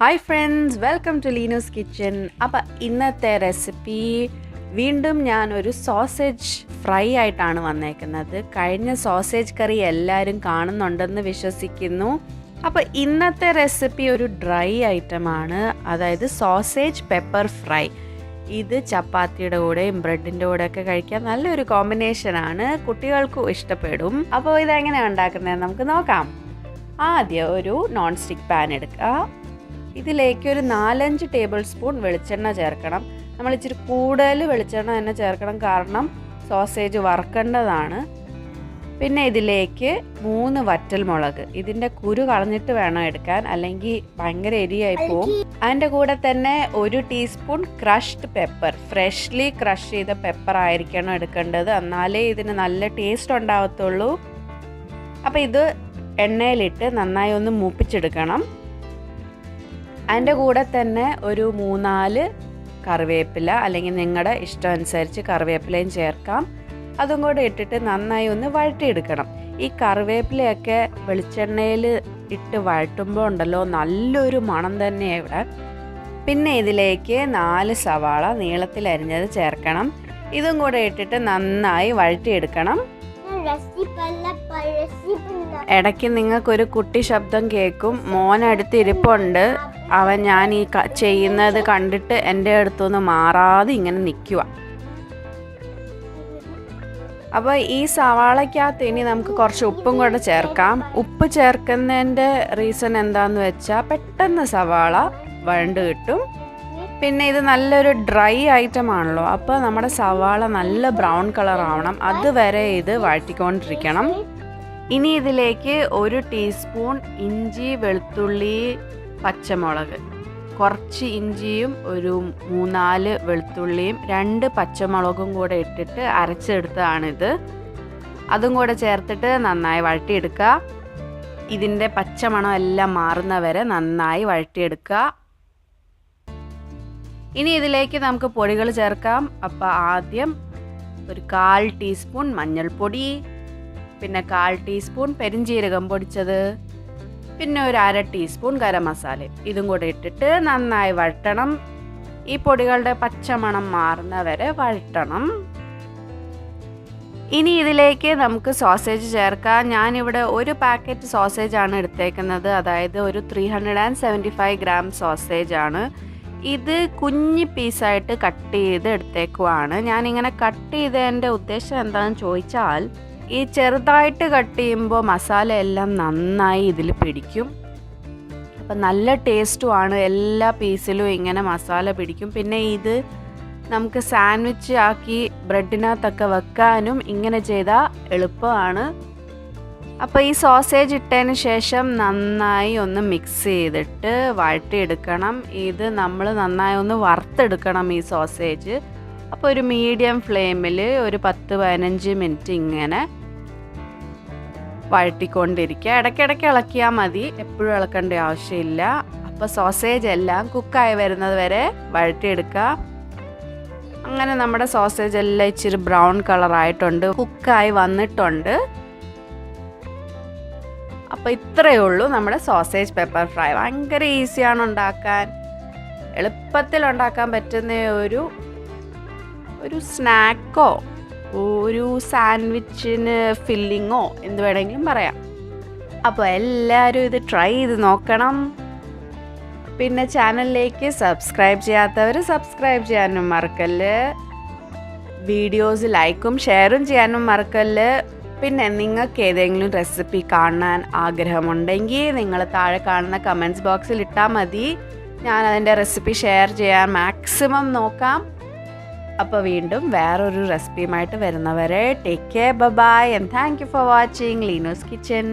Hi friends, welcome to Lino's Kitchen. അപ്പോൾ ഇന്നത്തെ recipe വീണ്ടും ഞാൻ ഒരു സോസേജ് ഫ്രൈ ആയിട്ടാണ് വന്നേക്കുന്നത്. കഴിഞ്ഞ സോസേജ് കറി എല്ലാവരും കാണുന്നുണ്ടെന്ന് വിശ്വസിക്കുന്നു. അപ്പോൾ ഇന്നത്തെ റെസിപ്പി ഒരു ഡ്രൈ ഐറ്റമാണ്, അതായത് സോസേജ് പെപ്പർ ഫ്രൈ. ഇത് ചപ്പാത്തിയുടെ കൂടെയും ബ്രെഡിൻ്റെ കൂടെയൊക്കെ കഴിക്കാൻ നല്ലൊരു കോമ്പിനേഷനാണ്, കുട്ടികൾക്കും ഇഷ്ടപ്പെടും. അപ്പോൾ ഇതെങ്ങനെയാണ് ഉണ്ടാക്കുന്നത് നമുക്ക് നോക്കാം. ആദ്യം ഒരു നോൺ സ്റ്റിക്ക് പാൻ എടുക്കുക. ഇതിലേക്ക് ഒരു 4-5 ടേബിൾ സ്പൂൺ വെളിച്ചെണ്ണ ചേർക്കണം. നമ്മൾ ഇച്ചിരി കൂടുതൽ വെളിച്ചെണ്ണ തന്നെ ചേർക്കണം, കാരണം സോസേജ് വറുക്കേണ്ടതാണ്. പിന്നെ ഇതിലേക്ക് 3 വറ്റൽമുളക്, ഇതിൻ്റെ കുരു കളഞ്ഞിട്ട് വേണം എടുക്കാൻ, അല്ലെങ്കിൽ ഭയങ്കര എരിയായി പോവും. അതിൻ്റെ കൂടെ തന്നെ 1 teaspoon crushed pepper, freshly crush ചെയ്ത പെപ്പർ ആയിരിക്കണം എടുക്കേണ്ടത്, എന്നാലേ ഇതിന് നല്ല ടേസ്റ്റ് ഉണ്ടാവത്തുള്ളൂ. അപ്പോൾ ഇത് എണ്ണയിലിട്ട് നന്നായി ഒന്ന് മൂപ്പിച്ചെടുക്കണം. അതിൻ്റെ കൂടെ തന്നെ ഒരു 3-4 കറിവേപ്പില, അല്ലെങ്കിൽ നിങ്ങളുടെ ഇഷ്ടം അനുസരിച്ച് കറിവേപ്പിലയും ചേർക്കാം. അതും കൂടെ ഇട്ടിട്ട് നന്നായി ഒന്ന് വഴറ്റിയെടുക്കണം. ഈ കറിവേപ്പിലയൊക്കെ വെളിച്ചെണ്ണയിൽ ഇട്ട് വഴറ്റുമ്പോൾ ഉണ്ടല്ലോ, നല്ലൊരു മണം തന്നെയാണ് ഇവിടെ. പിന്നെ ഇതിലേക്ക് 4 സവാള നീളത്തിൽ അരിഞ്ഞത് ചേർക്കണം. ഇതും കൂടെ ഇട്ടിട്ട് നന്നായി വഴറ്റിയെടുക്കണം. ഇടയ്ക്ക് നിങ്ങൾക്കൊരു കുട്ടി ശബ്ദം കേൾക്കും. മോനടുത്ത് ഇരിപ്പുണ്ട്. അവൻ ഞാൻ ഈ ചെയ്യുന്നത് കണ്ടിട്ട് എൻ്റെ അടുത്തുനിന്ന് മാറാതെ ഇങ്ങനെ നിൽക്കുക. അപ്പോൾ ഈ സവാളയ്ക്കകത്ത് ഇനി നമുക്ക് കുറച്ച് ഉപ്പും കൂടെ ചേർക്കാം. ഉപ്പ് ചേർക്കുന്നതിൻ്റെ റീസൺ എന്താണെന്ന് വെച്ചാൽ പെട്ടെന്ന് സവാള വഴണ്ട് കിട്ടും. പിന്നെ ഇത് നല്ലൊരു ഡ്രൈ ഐറ്റം ആണല്ലോ, അപ്പോൾ നമ്മുടെ സവാള നല്ല ബ്രൗൺ കളർ ആവണം, അതുവരെ ഇത് വഴറ്റിക്കൊണ്ടിരിക്കണം. ഇനി ഇതിലേക്ക് 1 ടീസ്പൂൺ ഇഞ്ചി, വെളുത്തുള്ളി, പച്ചമുളക്, കുറച്ച് ഇഞ്ചിയും ഒരു 3-4 വെളുത്തുള്ളിയും 2 പച്ചമുളകും കൂടെ ഇട്ടിട്ട് അരച്ചെടുത്തതാണിത്. അതും കൂടെ ചേർത്തിട്ട് നന്നായി വഴറ്റിയെടുക്കുക. ഇതിൻ്റെ പച്ചമണം എല്ലാം മാറുന്നവരെ നന്നായി വഴറ്റിയെടുക്കുക. ഇനി ഇതിലേക്ക് നമുക്ക് പൊടികൾ ചേർക്കാം. അപ്പോൾ ആദ്യം ഒരു 1/4 ടീസ്പൂൺ മഞ്ഞൾപ്പൊടി, പിന്നെ 1/4 ടീസ്പൂൺ പെരിഞ്ജീരകം പൊടിച്ചത്, പിന്നെ ഒരു 1/2 ടീസ്പൂൺ ഗരം മസാല. ഇതും കൂടെ ഇട്ടിട്ട് നന്നായി വഴറ്റണം. ഈ പൊടികളുടെ പച്ചമണം മാറുന്നവരെ വഴറ്റണം. ഇനി ഇതിലേക്ക് നമുക്ക് സോസേജ് ചേർക്കാം. ഞാനിവിടെ ഒരു പാക്കറ്റ് സോസേജാണ് എടുത്തേക്കുന്നത്, അതായത് ഒരു 375 ഗ്രാം സോസേജാണ്. ഇത് കുഞ്ഞി പീസായിട്ട് കട്ട് ചെയ്ത് എടുത്തേക്കുവാണ്. ഞാനിങ്ങനെ കട്ട് ചെയ്തതിൻ്റെ ഉദ്ദേശം എന്താണെന്ന് ചോദിച്ചാൽ, ഈ ചെറുതായിട്ട് കട്ട് ചെയ്യുമ്പോൾ മസാല എല്ലാം നന്നായി ഇതിൽ പിടിക്കും. അപ്പം നല്ല ടേസ്റ്റുമാണ്, എല്ലാ പീസിലും ഇങ്ങനെ മസാല പിടിക്കും. പിന്നെ ഇത് നമുക്ക് സാൻഡ്വിച്ച് ആക്കി ബ്രെഡിനകത്തൊക്കെ വെക്കാനും ഇങ്ങനെ ചെയ്താൽ എളുപ്പമാണ്. അപ്പോൾ ഈ സോസേജ് ഇട്ടതിന് ശേഷം നന്നായി ഒന്ന് മിക്സ് ചെയ്തിട്ട് വഴറ്റിയെടുക്കണം. ഇത് നമ്മൾ നന്നായി ഒന്ന് വറുത്തെടുക്കണം ഈ സോസേജ്. അപ്പോൾ ഒരു മീഡിയം ഫ്ലെയിമിൽ ഒരു 10-15 മിനിറ്റ് ഇങ്ങനെ വഴറ്റിക്കൊണ്ടിരിക്കുക. ഇടയ്ക്കിടയ്ക്ക് ഇളക്കിയാൽ മതി, എപ്പോഴും ഇളക്കേണ്ട ആവശ്യമില്ല. അപ്പോൾ സോസേജ് എല്ലാം കുക്കായി വരുന്നത് വരെ വഴറ്റിയെടുക്കുക. അങ്ങനെ നമ്മുടെ സോസേജ് എല്ലാം ഇച്ചിരി ബ്രൗൺ കളറായിട്ടുണ്ട്, കുക്കായി വന്നിട്ടുണ്ട്. അപ്പോൾ ഇത്രയേ ഉള്ളൂ നമ്മുടെ സോസേജ് പെപ്പർ ഫ്രൈ. ഭയങ്കര ഈസിയാണ് ഉണ്ടാക്കാൻ, എളുപ്പത്തിൽ ഉണ്ടാക്കാൻ പറ്റുന്ന ഒരു സ്നാക്കോ ഒരു സാൻഡ്വിച്ചിന് ഫില്ലിങ്ങോ എന്ത് വേണമെങ്കിലും പറയാം. അപ്പോൾ എല്ലാവരും ഇത് ട്രൈ ചെയ്ത് നോക്കണം. പിന്നെ ചാനലിലേക്ക് സബ്സ്ക്രൈബ് ചെയ്യാത്തവർ സബ്സ്ക്രൈബ് ചെയ്യാനും മറക്കല്ല്. വീഡിയോസ് ലൈക്കും ഷെയറും ചെയ്യാനും മറക്കല്ല്. പിന്നെ നിങ്ങൾക്ക് ഏതെങ്കിലും റെസിപ്പി കാണാൻ ആഗ്രഹമുണ്ടെങ്കിൽ നിങ്ങൾ താഴെ കാണുന്ന കമൻറ്റ്സ് ബോക്സിൽ ഇട്ടാൽ മതി. ഞാൻ അതിൻ്റെ റെസിപ്പി ഷെയർ ചെയ്യാൻ മാക്സിമം നോക്കാം. അപ്പോൾ വീണ്ടും വേറൊരു റെസിപ്പിയുമായിട്ട് വരുന്നവരെ take care, bye and thank you for watching Leeno's kitchen.